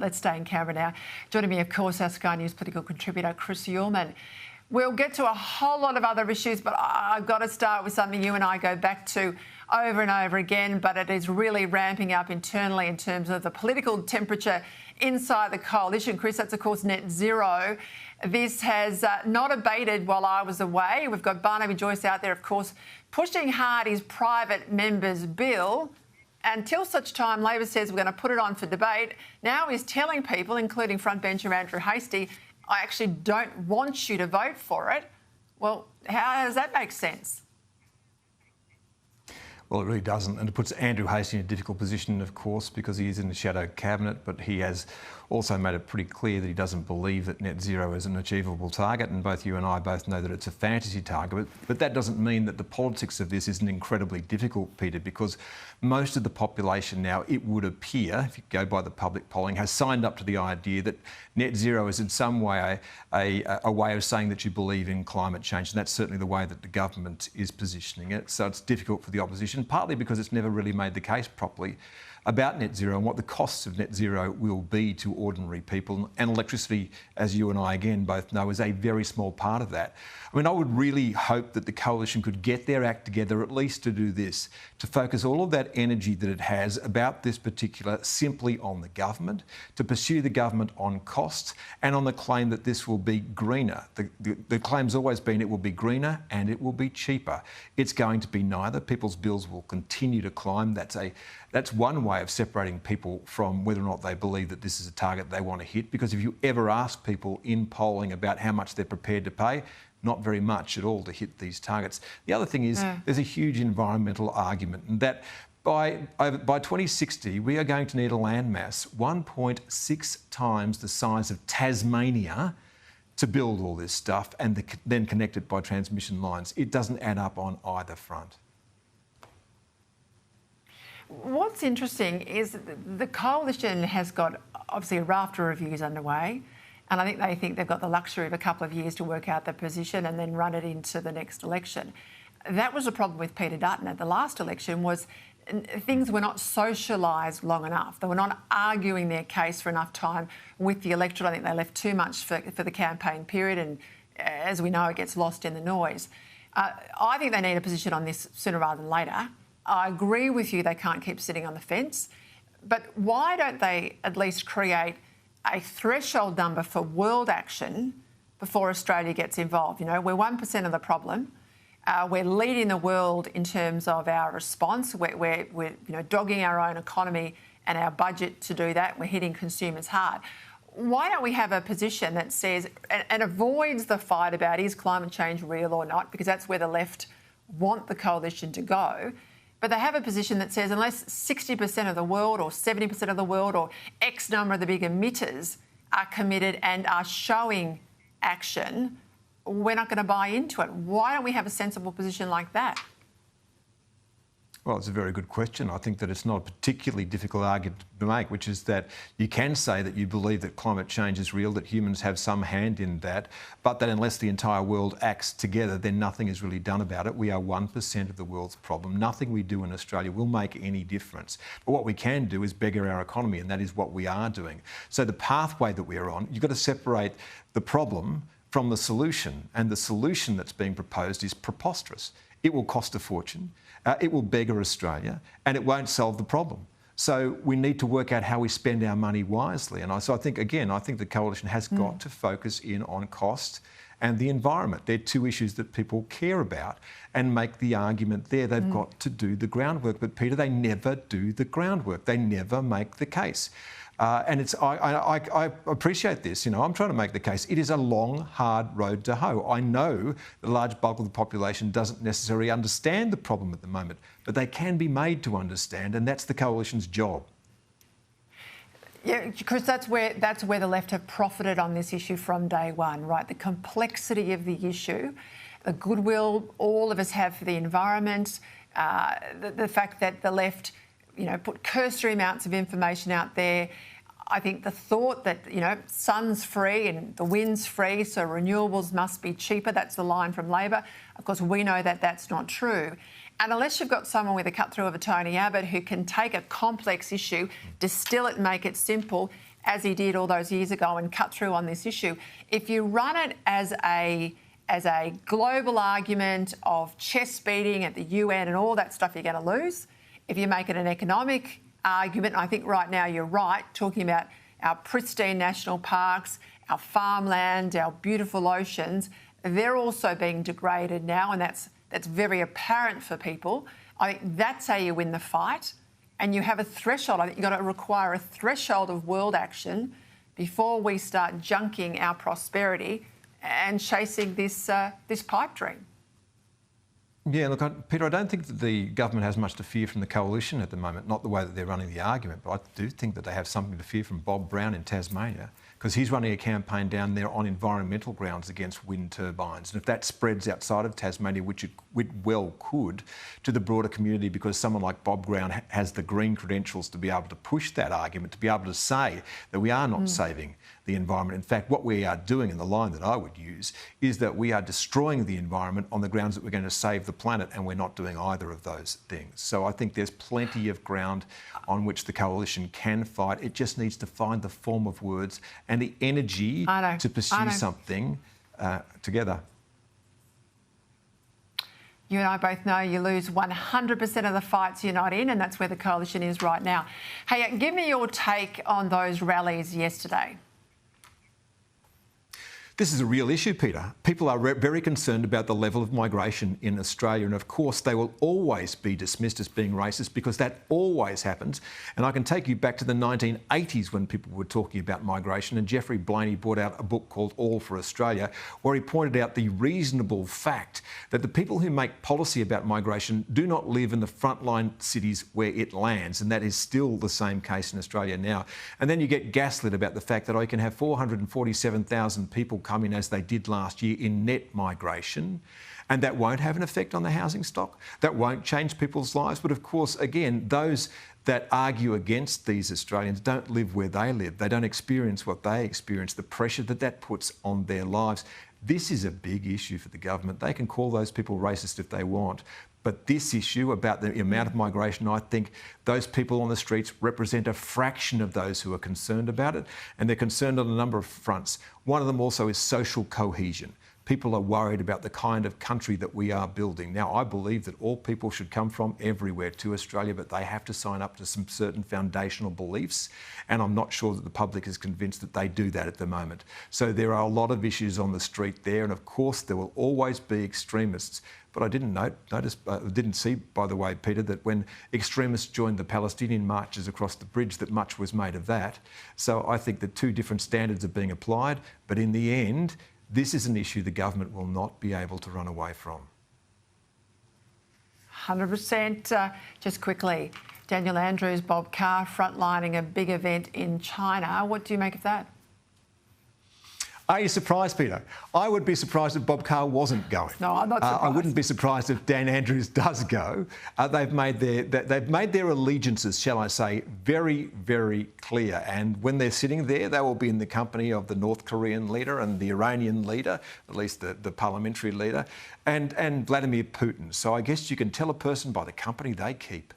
Let's stay in Canberra now. Joining me, of course, our Sky News political contributor, Chris Uhlmann. We'll get to a whole lot of other issues, but I've got to start with something you and I go back to over and over again, but it is really ramping up internally in terms of the political temperature inside the coalition. Chris, that's, of course, net zero. This has not abated while I was away. We've got Barnaby Joyce out there, of course, pushing hard his private member's bill. Until such time Labor says we're going to put it on for debate, now he's telling people, including frontbencher Andrew Hastie, I actually don't want you to vote for it. Well, how does that make sense? Well, it really doesn't, and it puts Andrew Hastie in a difficult position, of course, because he is in the shadow cabinet, but he has also made it pretty clear that he doesn't believe that net zero is an achievable target, and both you and I both know that it's a fantasy target, but that doesn't mean that the politics of this isn't incredibly difficult, Peter, because most of the population now, it would appear, if you go by the public polling, has signed up to the idea that net zero is in some way a way of saying that you believe in climate change, and that's certainly the way that the government is positioning it. So it's difficult for the opposition, partly because it's never really made the case properly about net zero and what the costs of net zero will be to ordinary people. And electricity, as you and I again both know, is a very small part of that. I mean, I would really hope that the coalition could get their act together, at least to do this, to focus all of that energy that it has about this particular simply on the government, to pursue the government on costs and on the claim that this will be greener. The claim's always been it will be greener and it will be cheaper. It's going to be neither. People's bills will continue to climb. That's one way of separating people from whether or not they believe that this is a target they want to hit, because if you ever ask people in polling about how much they're prepared to pay, not very much at all to hit these targets. The other thing is there's a huge environmental argument, and that by 2060 we are going to need a landmass 1.6 times the size of Tasmania to build all this stuff and then connect it by transmission lines. It doesn't add up on either front. What's interesting is the coalition has got obviously a raft of reviews underway, and I think they think they've got the luxury of a couple of years to work out their position and then run it into the next election. That was the problem with Peter Dutton at the last election, was things were not socialised long enough. They were not arguing their case for enough time with the electorate. I think they left too much for the campaign period, and as we know, it gets lost in the noise. I think they need a position on this sooner rather than later. I agree with you, they can't keep sitting on the fence, but why don't they at least create a threshold number for world action before Australia gets involved? You know, we're 1% of the problem. We're leading the world in terms of our response. We're dogging our own economy and our budget to do that. We're hitting consumers hard. Why don't we have a position that says and avoids the fight about is climate change real or not, because that's where the left want the coalition to go. But they have a position that says unless 60% of the world or 70% of the world or X number of the big emitters are committed and are showing action, we're not going to buy into it. Why don't we have a sensible position like that? Well, it's a very good question. I think that it's not a particularly difficult argument to make, which is that you can say that you believe that climate change is real, that humans have some hand in that, but that unless the entire world acts together, then nothing is really done about it. We are 1% of the world's problem. Nothing we do in Australia will make any difference. But what we can do is beggar our economy, and that is what we are doing. So the pathway that we are on, you've got to separate the problem from the solution, and the solution that's being proposed is preposterous. It will cost a fortune, it will beggar Australia, and it won't solve the problem. So we need to work out how we spend our money wisely. And so I think the coalition has got to focus in on cost and the environment. They're two issues that people care about, and make the argument there. They've got to do the groundwork. But, Peter, they never do the groundwork. They never make the case. And I appreciate this. You know, I'm trying to make the case. It is a long, hard road to hoe. I know the large bulk of the population doesn't necessarily understand the problem at the moment, but they can be made to understand, and that's the coalition's job. Yeah, Chris, that's where the left have profited on this issue from day one, right? The complexity of the issue, the goodwill all of us have for the environment, the fact that the left, put cursory amounts of information out there. I think the thought that, sun's free and the wind's free, so renewables must be cheaper. That's the line from Labor. Of course, we know that that's not true. And unless you've got someone with a cut-through of a Tony Abbott who can take a complex issue, distill it and make it simple, as he did all those years ago and cut through on this issue. If you run it as a global argument of chest beating at the UN and all that stuff, you're going to lose. If you make it an economic argument, I think right now you're right, talking about our pristine national parks, our farmland, our beautiful oceans, they're also being degraded now, and that's very apparent for people. I think that's how you win the fight. And you have a threshold. I think you've got to require a threshold of world action before we start junking our prosperity and chasing this pipe dream. Yeah, look, Peter, I don't think that the government has much to fear from the coalition at the moment, not the way that they're running the argument, but I do think that they have something to fear from Bob Brown in Tasmania, because he's running a campaign down there on environmental grounds against wind turbines. And if that spreads outside of Tasmania, which it well could, to the broader community, because someone like Bob Brown has the green credentials to be able to push that argument, to be able to say that we are not saving the environment. In fact, what we are doing, and the line that I would use, is that we are destroying the environment on the grounds that we're going to save the planet, and we're not doing either of those things. So I think there's plenty of ground on which the coalition can fight. It just needs to find the form of words and the energy to pursue something together. You and I both know you lose 100% of the fights you're not in, and that's where the coalition is right now. Hey, give me your take on those rallies yesterday. This is a real issue, Peter. People are very concerned about the level of migration in Australia, and of course they will always be dismissed as being racist, because that always happens. And I can take you back to the 1980s when people were talking about migration, and Geoffrey Blaney brought out a book called All for Australia, where he pointed out the reasonable fact that the people who make policy about migration do not live in the frontline cities where it lands, and that is still the same case in Australia now. And then you get gaslit about the fact that I can have 447,000 people come in, as they did last year, in net migration, and that won't have an effect on the housing stock. That won't change people's lives. But of course, again, those that argue against these Australians don't live where they live. They don't experience what they experience, the pressure that that puts on their lives. This is a big issue for the government. They can call those people racist if they want. But this issue about the amount of migration, I think those people on the streets represent a fraction of those who are concerned about it, and they're concerned on a number of fronts. One of them also is social cohesion. People are worried about the kind of country that we are building. Now, I believe that all people should come from everywhere to Australia, but they have to sign up to some certain foundational beliefs, and I'm not sure that the public is convinced that they do that at the moment. So there are a lot of issues on the street there, and of course there will always be extremists. But I didn't see, by the way, Peter, that when extremists joined the Palestinian marches across the bridge, that much was made of that. So I think that two different standards are being applied, but in the end, this is an issue the government will not be able to run away from. 100%. Just quickly, Daniel Andrews, Bob Carr frontlining a big event in China. What do you make of that? Are you surprised, Peter? I would be surprised if Bob Carr wasn't going. No, I'm not surprised. I wouldn't be surprised if Dan Andrews does go. They've made their allegiances, shall I say, very, very clear. And when they're sitting there, they will be in the company of the North Korean leader and the Iranian leader, at least the parliamentary leader, and Vladimir Putin. So I guess you can tell a person by the company they keep.